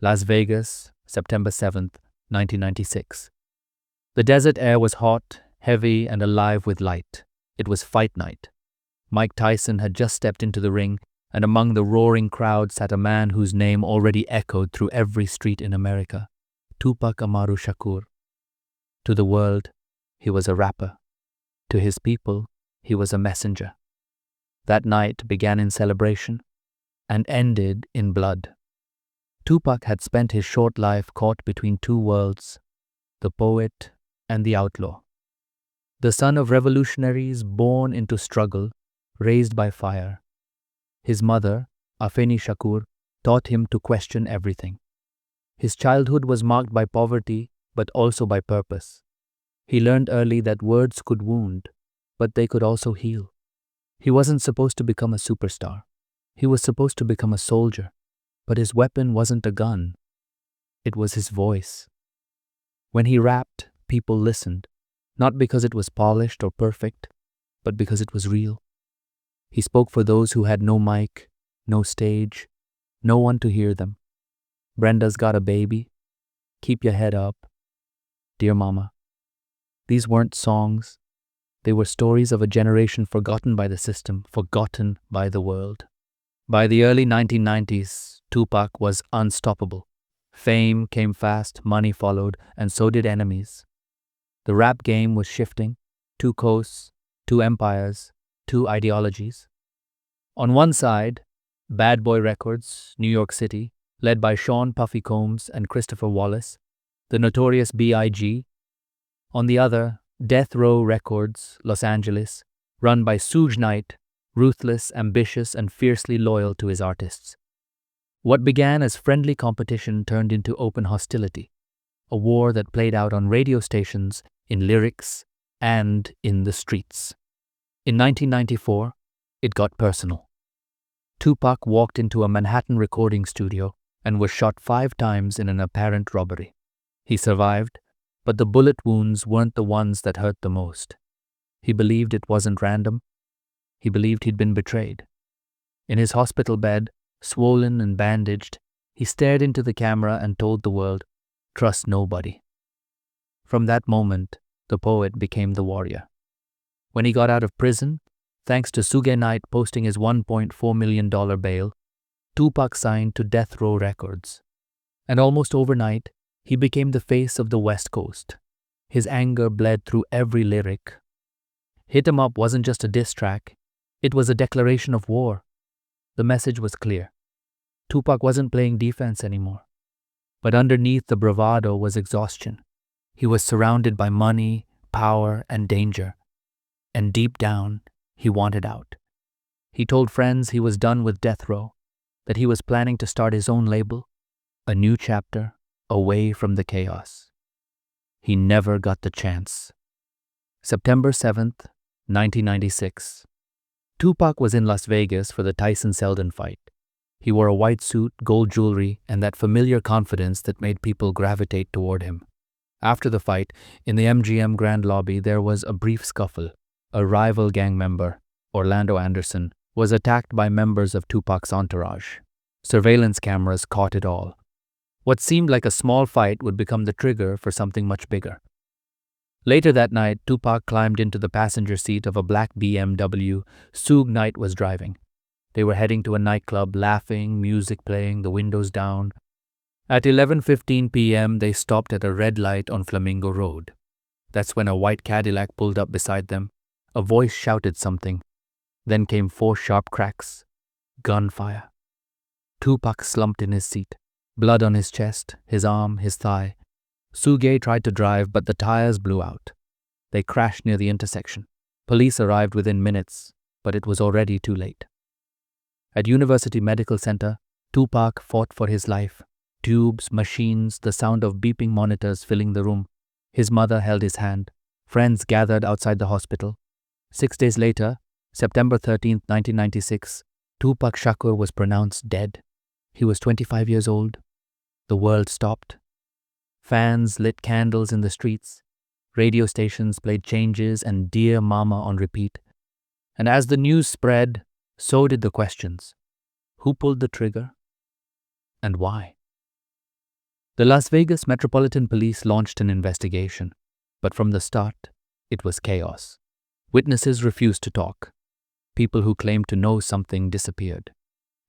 Las Vegas, September 7th, 1996. The desert air was hot, heavy, and alive with light. It was fight night. Mike Tyson had just stepped into the ring, and among the roaring crowd sat a man whose name already echoed through every street in America, Tupac Shakur. To the world, he was a rapper. To his people, he was a messenger. That night began in celebration and ended in blood. Tupac had spent his short life caught between two worlds, the poet and the outlaw. The son of revolutionaries born into struggle, raised by fire. His mother, Keffe Shakur, taught him to question everything. His childhood was marked by poverty, but also by purpose. He learned early that words could wound, but they could also heal. He wasn't supposed to become a superstar. He was supposed to become a soldier, but his weapon wasn't a gun. It was his voice. When he rapped, people listened, not because it was polished or perfect, but because it was real. He spoke for those who had no mic, no stage, no one to hear them. Brenda's got a baby. Keep your head up. Dear Mama. These weren't songs. They were stories of a generation forgotten by the system, forgotten by the world. By the early 1990s, Tupac was unstoppable. Fame came fast, money followed, and so did enemies. The rap game was shifting. Two coasts, two empires, two ideologies. On one side, Bad Boy Records, New York City, led by Sean Puffy Combs and Christopher Wallace, the notorious B.I.G. On the other, Death Row Records, Los Angeles, run by Suge Knight, ruthless, ambitious, and fiercely loyal to his artists. What began as friendly competition turned into open hostility, a war that played out on radio stations, in lyrics, and in the streets. In 1994, it got personal. Tupac walked into a Manhattan recording studio and was shot 5 times in an apparent robbery. He survived, but the bullet wounds weren't the ones that hurt the most. He believed it wasn't random. He believed he'd been betrayed. In his hospital bed, swollen and bandaged, he stared into the camera and told the world, "Trust nobody." From that moment, the poet became the warrior. When he got out of prison, thanks to Suge Knight posting his $1.4 million bail, Tupac signed to Death Row Records. And almost overnight, he became the face of the West Coast. His anger bled through every lyric. Hit 'Em Up wasn't just a diss track, it was a declaration of war. The message was clear. Tupac wasn't playing defense anymore. But underneath the bravado was exhaustion. He was surrounded by money, power, and danger. And deep down, he wanted out. He told friends he was done with Death Row, that he was planning to start his own label, a new chapter, away from the chaos. He never got the chance. September 7th, 1996. Tupac was in Las Vegas for the Tyson-Seldon fight. He wore a white suit, gold jewelry, and that familiar confidence that made people gravitate toward him. After the fight, in the MGM Grand Lobby, there was a brief scuffle. A rival gang member, Orlando Anderson, was attacked by members of Tupac's entourage. Surveillance cameras caught it all. What seemed like a small fight would become the trigger for something much bigger. Later that night, Tupac climbed into the passenger seat of a black BMW Suge Knight was driving. They were heading to a nightclub, laughing, music playing, the windows down. At 11:15 p.m., they stopped at a red light on Flamingo Road. That's when a white Cadillac pulled up beside them. A voice shouted something. Then came 4 sharp cracks. Gunfire. Tupac slumped in his seat, blood on his chest, his arm, his thigh. Suge tried to drive, but the tires blew out. They crashed near the intersection. Police arrived within minutes, but it was already too late. At University Medical Center, Tupac fought for his life. Tubes, machines, the sound of beeping monitors filling the room. His mother held his hand. Friends gathered outside the hospital. 6 days later, September 13th, 1996, Tupac Shakur was pronounced dead. He was 25 years old. The world stopped. Fans lit candles in the streets. Radio stations played Changes and Dear Mama on repeat. And as the news spread, so did the questions. Who pulled the trigger? And why? The Las Vegas Metropolitan Police launched an investigation, but from the start, it was chaos. Witnesses refused to talk. People who claimed to know something disappeared.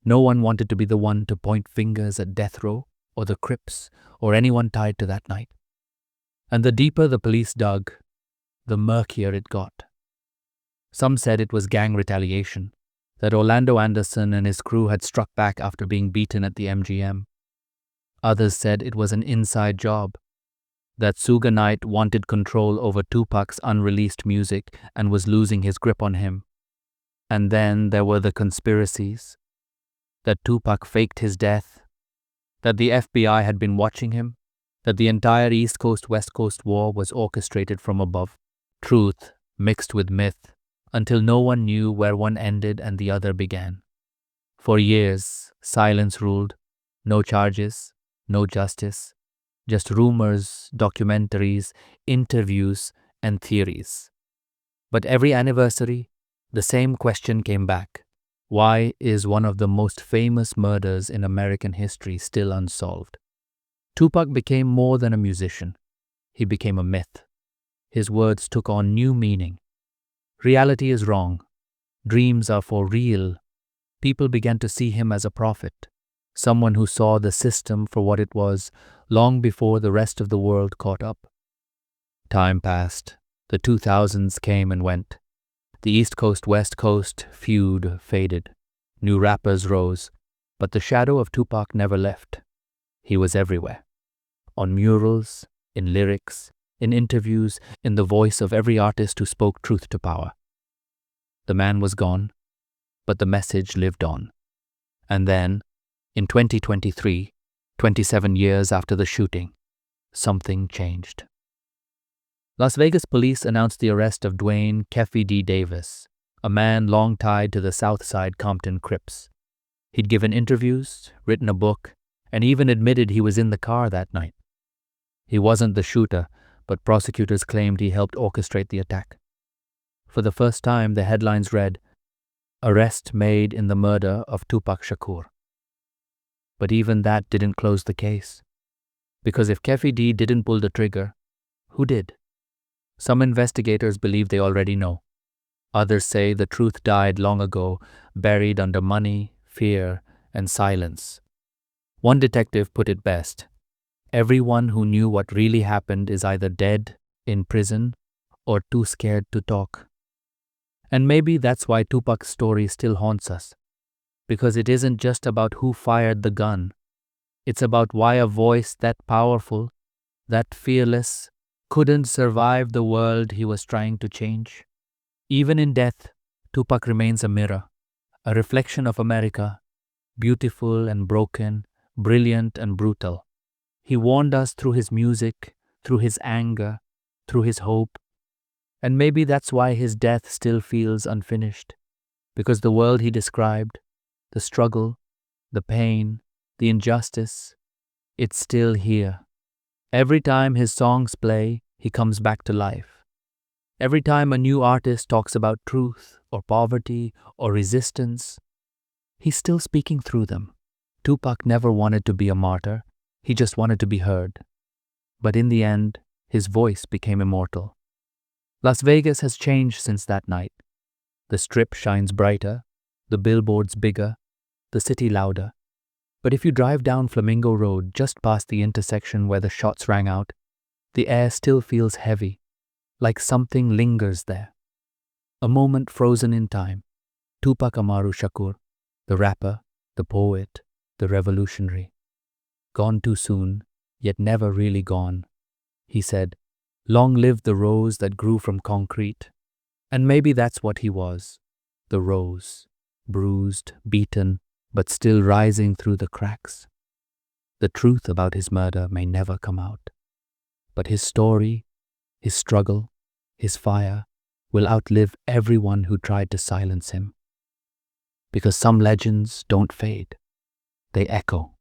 No one wanted to be the one to point fingers at death row or the Crips or anyone tied to that night. And the deeper the police dug, the murkier it got. Some said it was gang retaliation, that Orlando Anderson and his crew had struck back after being beaten at the MGM. Others said it was an inside job, that Suge Knight wanted control over Tupac's unreleased music and was losing his grip on him. And then there were the conspiracies, that Tupac faked his death, that the FBI had been watching him, that the entire East Coast-West Coast war was orchestrated from above. Truth mixed with myth, until no one knew where one ended and the other began. For years, silence ruled. No charges, no justice. Just rumors, documentaries, interviews, and theories. But every anniversary, the same question came back. Why is one of the most famous murders in American history still unsolved? Tupac became more than a musician. He became a myth. His words took on new meaning. Reality is wrong. Dreams are for real. People began to see him as a prophet, someone who saw the system for what it was long before the rest of the world caught up. Time passed. The 2000s came and went. The East Coast-West Coast feud faded. New rappers rose, but the shadow of Tupac never left. He was everywhere. On murals, in lyrics, in interviews, in the voice of every artist who spoke truth to power. The man was gone, but the message lived on. And then, in 2023, 27 years after the shooting, something changed. Las Vegas police announced the arrest of Dwayne Keffe D. Davis, a man long tied to the Southside Compton Crips. He'd given interviews, written a book, and even admitted he was in the car that night. He wasn't the shooter, but prosecutors claimed he helped orchestrate the attack. For the first time, the headlines read, "Arrest made in the murder of Tupac Shakur." But even that didn't close the case. Because if Keffe D didn't pull the trigger, who did? Some investigators believe they already know. Others say the truth died long ago, buried under money, fear, and silence. One detective put it best. Everyone who knew what really happened is either dead, in prison, or too scared to talk. And maybe that's why Tupac's story still haunts us. Because it isn't just about who fired the gun. It's about why a voice that powerful, that fearless, couldn't survive the world he was trying to change. Even in death, Tupac remains a mirror, a reflection of America, beautiful and broken, brilliant and brutal. He warned us through his music, through his anger, through his hope. And maybe that's why his death still feels unfinished. Because the world he described, the struggle, the pain, the injustice, it's still here. Every time his songs play, he comes back to life. Every time a new artist talks about truth or poverty or resistance, he's still speaking through them. Tupac never wanted to be a martyr. He just wanted to be heard. But in the end, his voice became immortal. Las Vegas has changed since that night. The Strip shines brighter, the billboards bigger, the city louder. But if you drive down Flamingo Road just past the intersection where the shots rang out, the air still feels heavy, like something lingers there. A moment frozen in time. Tupac Amaru Shakur, the rapper, the poet, the revolutionary. Gone too soon, yet never really gone. He said, "Long live the rose that grew from concrete." And maybe that's what he was, the rose, bruised, beaten, but still rising through the cracks. The truth about his murder may never come out. But his story, his struggle, his fire will outlive everyone who tried to silence him. Because some legends don't fade, they echo.